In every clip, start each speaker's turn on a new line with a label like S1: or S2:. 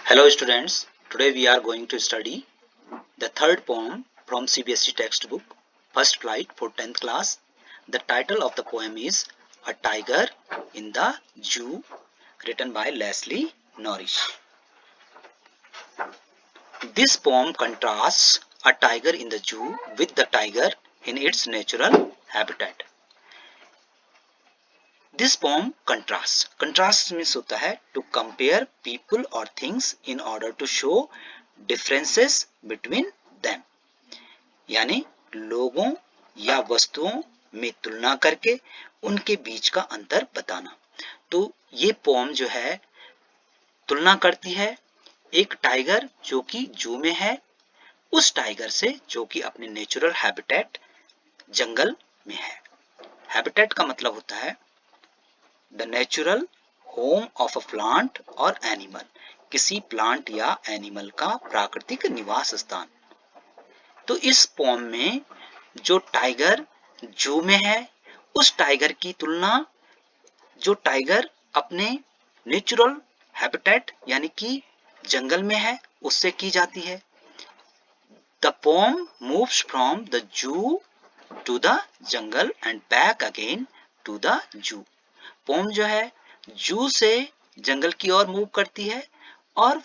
S1: Hello students, today we are going to study the third poem from CBSE textbook, First Flight for 10th class. The title of the poem is A Tiger in the Zoo, written by Leslie Norris. This poem contrasts a tiger in the zoo with the tiger in its natural habitat. This poem contrasts. Contrast means होता है to compare people or things in order to show differences between them. यानी लोगों या वस्तुओं में तुलना करके उनके बीच का अंतर बताना. तो ये पोम जो है तुलना करती है एक टाइगर जो कि जू में है उस टाइगर से जो कि अपने नेचुरल हैबिटेट जंगल में है. हैबिटेट का मतलब होता है the natural home of a plant और एनिमल, किसी प्लांट या एनिमल का प्राकृतिक निवास स्थान. तो इस पोम में जो टाइगर जू में है उस टाइगर की तुलना जो टाइगर अपने नेचुरल हैबिटेट यानी कि जंगल में है उससे की जाती है. The poem moves from the zoo to the jungle and back again to the zoo. Poem जो है जू से जंगल की ओर मूव करती है और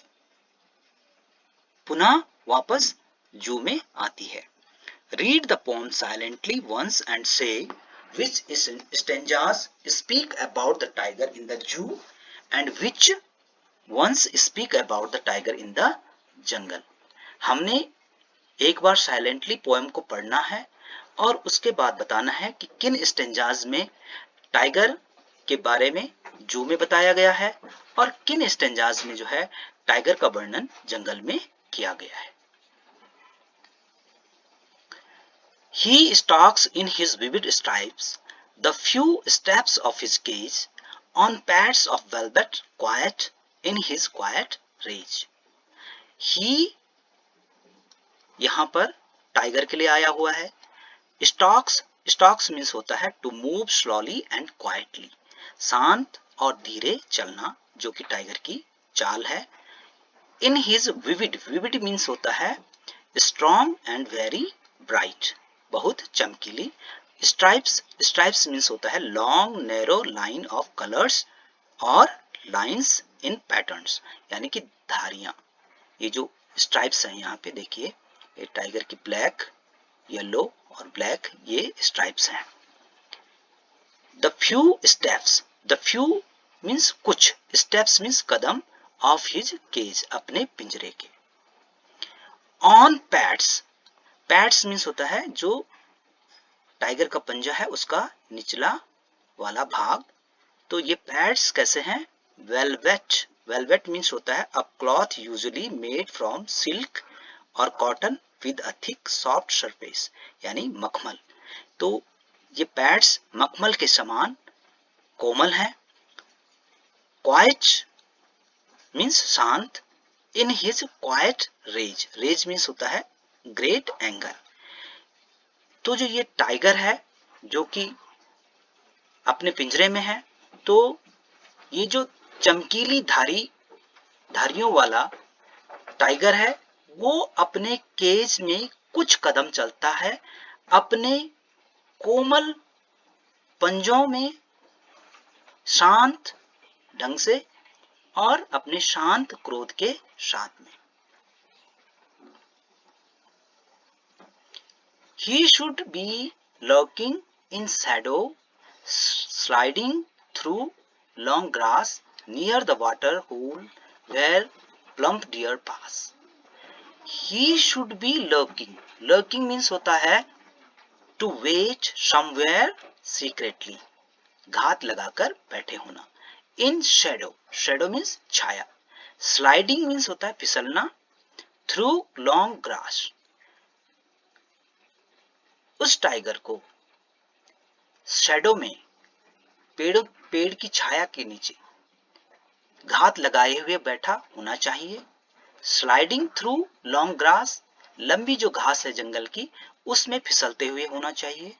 S1: पुनः वापस जू में आती है. Read the poem silently once and say which stanzas speak about the tiger in the zoo and which ones speak about the tiger in the jungle. हमने एक बार साइलेंटली पोएम को पढ़ना है और उसके बाद बताना है कि किन स्टेंजाज में टाइगर के बारे में जू में बताया गया है और किन स्टेंजाज में जो है टाइगर का वर्णन जंगल में किया गया है. He stalks in his vivid stripes the few steps of his cage on pads of velvet quiet in his quiet rage. He यहाँ पर टाइगर के लिए आया हुआ है. Stalks means होता है to move slowly and quietly, शांत और धीरे चलना जो कि टाइगर की चाल है. In his vivid means होता है strong and very bright, बहुत चमकीली. स्ट्राइप्स मीन्स होता है long narrow line of colours और लाइंस इन पैटर्न्स यानी कि धारियां. ये जो स्ट्राइप्स हैं यहाँ पे देखिए ये टाइगर की ब्लैक येलो और ब्लैक ये स्ट्राइप्स हैं. द फ्यू मीन्स कुछ, स्टेप्स मीन्स कदम, ऑफ हिज केज अपने पिंजरे के. ऑन पैड्स मीन्स होता है जो टाइगर का पंजा है उसका निचला वाला भाग. तो ये पैड्स कैसे हैं? वेलवेट मीन्स होता है a cloth usually made from silk और cotton with a thick soft surface यानी मखमल. तो ये पैड्स मखमल के समान कोमल हैं. क्वाइट मीन्स शांत. In his quiet rage means होता है ग्रेट एंगर. तो जो ये टाइगर है जो कि अपने पिंजरे में है तो ये जो चमकीली धारियों वाला टाइगर है वो अपने केज में कुछ कदम चलता है अपने कोमल पंजों में शांत ढंग से और अपने शांत क्रोध के साथ में. He should be lurking in shadow, sliding through long grass near the water hole where plump deer pass. He should be lurking. Lurking means होता है to wait somewhere secretly. घात लगाकर बैठे होना. In shadow means Chhaya. Sliding means होता है फिसलना. Through long grass. उस tiger को शैडो में पेड़ की छाया के नीचे घात लगाए हुए बैठा होना चाहिए. स्लाइडिंग थ्रू लॉन्ग ग्रास, लंबी जो घास है जंगल की उसमें फिसलते हुए होना चाहिए.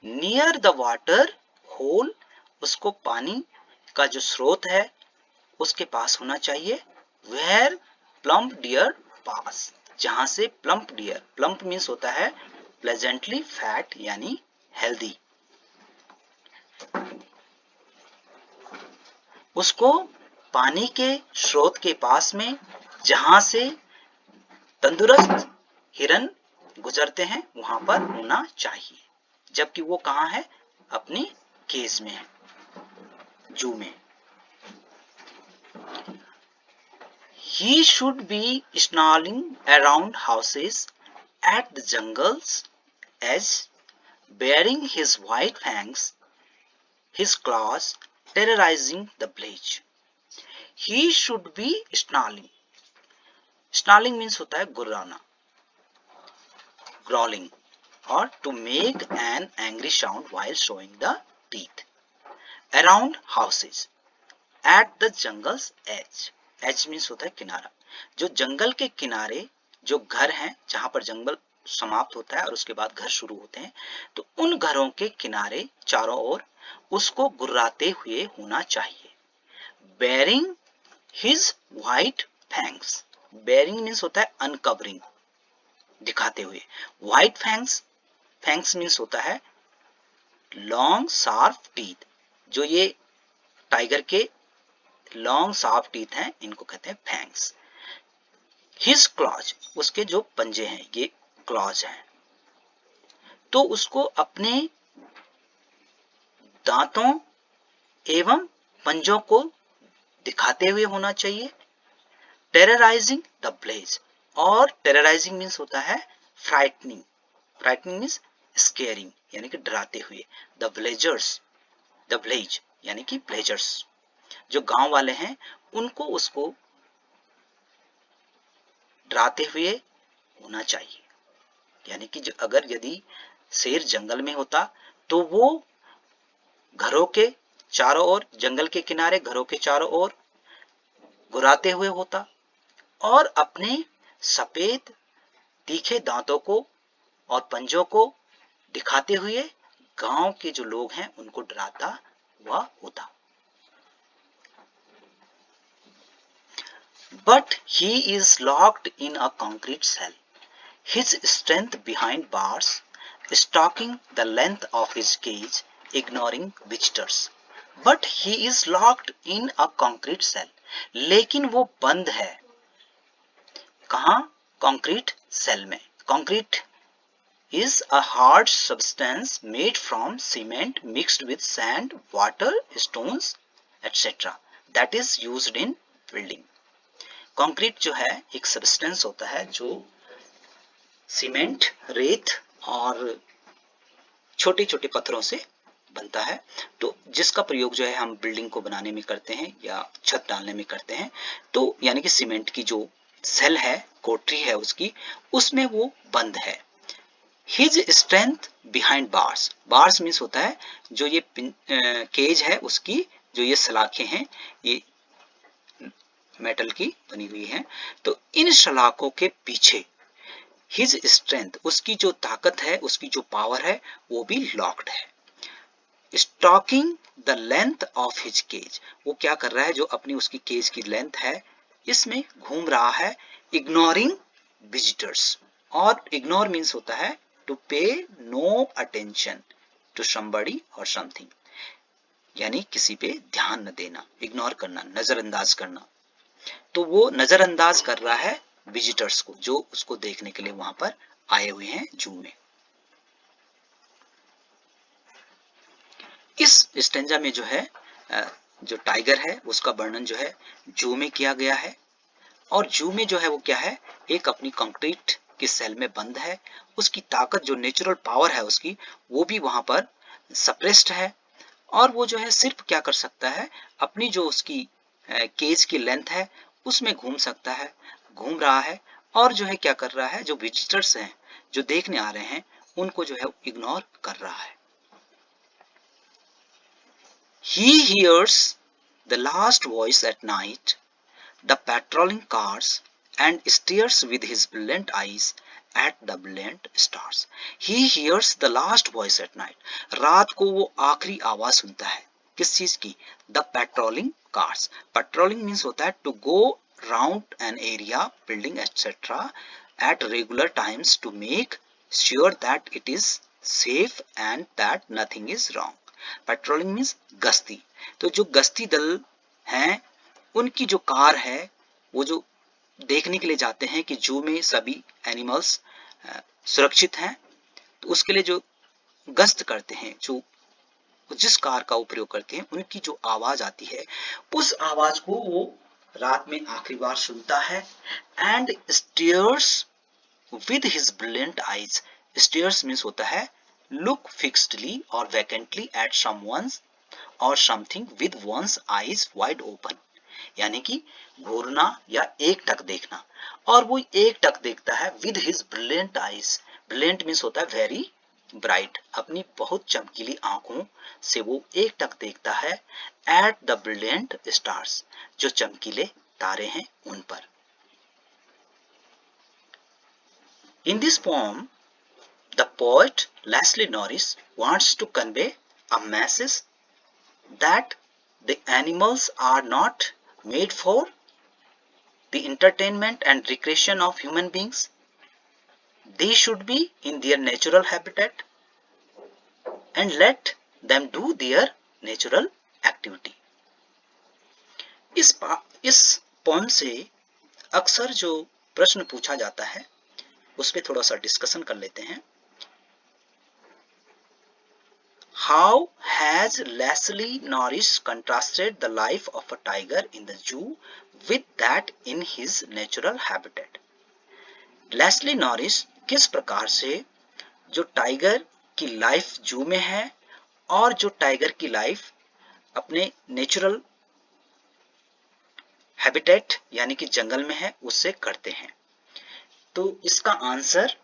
S1: नियर द वाटर होल, उसको पानी का जो स्रोत है उसके पास होना चाहिए. वेयर प्लम्प डियर पास, जहां से प्लम्प डियर, प्लम्प मीन्स होता है प्लेजेंटली फैट यानी हेल्दी, उसको पानी के स्रोत के पास में जहां से तंदुरुस्त हिरन गुजरते हैं वहां पर होना चाहिए, जबकि वो कहां है, अपनी केज में है, जू में। He should be snarling around houses at the jungle's edge, baring his white fangs, his claws terrorizing the village. He should be snarling. Snarling means होता है गुर्राना, growling, or to make an angry sound while showing the teeth. Around houses, at the jungle's edge. Edge means होता है किनारा, जो जंगल के किनारे जो घर हैं, जहां पर जंगल समाप्त होता है और उसके बाद घर शुरू होते हैं, तो उन घरों के किनारे चारों ओर उसको गुर्राते हुए होना चाहिए। Bearing his white fangs. Bearing means होता है uncovering, दिखाते हुए। White fangs, fangs means होता है long sharp teeth, जो ये टाइगर के लॉन्ग शार्प टीथ हैं, इनको कहते हैं फैंग्स। हिज क्लॉज, उसके जो पंजे हैं ये क्लॉज हैं, तो उसको अपने दांतों एवं पंजों को दिखाते हुए होना चाहिए। टेरराइजिंग द विलेज, और टेरराइजिंग मीन्स होता है फ्राइटनिंग, फ्राइटनिंग मीन्स स्केयरिंग यानी कि डराते हुए। द विलेजर्स, द विलेज यानी कि विलेजर्स, जो गांव वाले हैं उनको उसको डराते हुए होना चाहिए। यानी कि जो अगर यदि शेर जंगल में होता तो वो घरों के चारों ओर, जंगल के किनारे घरों के चारों ओर गुर्राते हुए होता और अपने सफेद तीखे दांतों को और पंजों को दिखाते हुए गांव के जो लोग हैं उनको डराता हुआ होता। But he is locked in a concrete cell, his strength behind bars, stalking the length of his cage, ignoring visitors. But he is locked in a concrete cell. लेकिन वो बंद है, कहाँ? concrete cell में। Concrete is a hard substance made from cement mixed with sand, water, stones, etc. that is used in building. Concrete जो है एक substance होता है जो सीमेंट, रेत और छोटे छोटे पत्थरों से बनता है, तो जिसका प्रयोग जो है हम बिल्डिंग को बनाने में करते हैं या छत डालने में करते हैं। तो यानी कि सीमेंट की जो सेल है, कोठरी है उसकी, उसमें वो बंद है। His strength behind bars, bars means होता है जो ये केज है उसकी जो ये सलाखें हैं, ये मेटल की बनी हुई है, तो इन सलाखों के पीछे हिज स्ट्रेंथ, उसकी जो ताकत है, उसकी जो पावर है, वो भी लॉक्ड है। Stalking the length of his cage, वो क्या कर रहा है, जो अपनी उसकी केज की लेंथ है इसमें घूम रहा है। इग्नोरिंग विजिटर्स, और इग्नोर मीन्स होता है टू पे नो अटेंशन टू समबडी और समथिंग, यानी किसी पे ध्यान न देना, इग्नोर करना, नजरअंदाज करना। तो वो नजरअंदाज कर रहा है विजिटर्स को, जो उसको देखने के लिए वहां पर आए हुए हैं जू में। इस स्टेंजा में जो है जो टाइगर है उसका वर्णन जो है जू में किया गया है, और जू में जो है वो क्या है, एक अपनी कंक्रीट की सेल में बंद है, उसकी ताकत जो नेचुरल पावर है उसकी, वो भी वहां पर सप्रेस्ड है, और वो जो है सिर्फ क्या कर सकता है, अपनी जो उसकी केज की लेंथ है उसमें घूम सकता है, घूम रहा है, और जो है क्या कर रहा है, जो विजिटर्स हैं जो देखने आ रहे हैं उनको जो है इग्नोर कर रहा है। He hears the last voice at night, the patrolling cars, and stares with his brilliant eyes at the brilliant stars. He hears the last voice at night. रात को वो आखिरी आवाज सुनता है, किस चीज की? The patrolling cars. Patrolling means होता है to go around an area, building, etc. at regular times to make sure that it is safe and that nothing is wrong. Patrolling means गश्ती. तो जो गश्ती दल हैं उनकी जो कार है वो जो देखने के लिए जाते हैं कि जू में सभी एनिमल्स सुरक्षित हैं, तो उसके लिए जो गश्त करते हैं, जो जिस कार का उपयोग करते हैं, उनकी जो आवाज आती है उस आवाज को वो रात में आखिरी बार सुनता है and stares with his brilliant eyes. Stares means होता है लुक फिक्स्डली और वैकेंटली एट समवन और something with one's eyes wide open, यानी कि घूरना या एक टक देखना, और वो एक टक देखता है with his brilliant eyes. Brilliant means होता है वेरी ब्राइट, अपनी बहुत चमकीली आंखों से वो एक टक देखता है एट द ब्रिलियंट स्टार्स, जो चमकीले तारे हैं उन पर. In this poem, the poet Leslie Norris wants to convey a message that the animals are not made for the entertainment and recreation of human beings. They should be in their natural habitat and let them do their natural activity. इस pome से अक्सर जो प्रश्न पूछा जाता है उस पर थोड़ा सा डिस्कशन कर लेते हैं. How has Leslie Norris contrasted the life of a tiger in the zoo with that in his natural habitat? Leslie Norris किस प्रकार से जो टाइगर की लाइफ जू में है और जो टाइगर की लाइफ अपने नेचुरल हैबिटेट यानी कि जंगल में है उससे करते हैं. तो इसका आंसर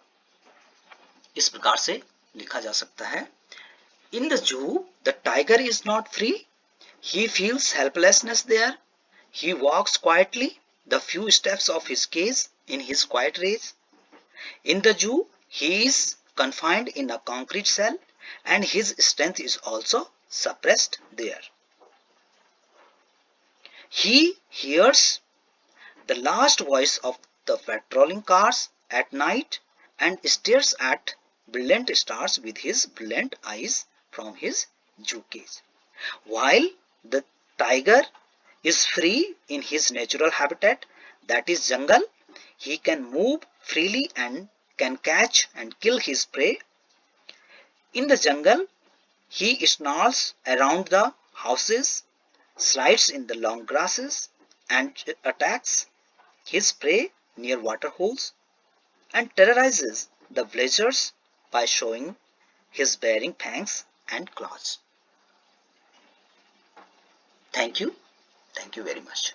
S1: इस प्रकार से लिखा जा सकता है. In the zoo, the tiger is not free. He feels helplessness there. He walks quietly the few steps of his cage in his quiet rage. In the zoo, he is confined in a concrete cell and his strength is also suppressed there. He hears the last voice of the patrolling cars at night and stares at brilliant stars with his brilliant eyes from his zoo cage. While the tiger is free in his natural habitat, that is jungle, he can move freely and can catch and kill his prey. In the jungle, he snarls around the houses, slides in the long grasses and attacks his prey near water holes and terrorizes the villagers by showing his baring fangs and claws. Thank you very much.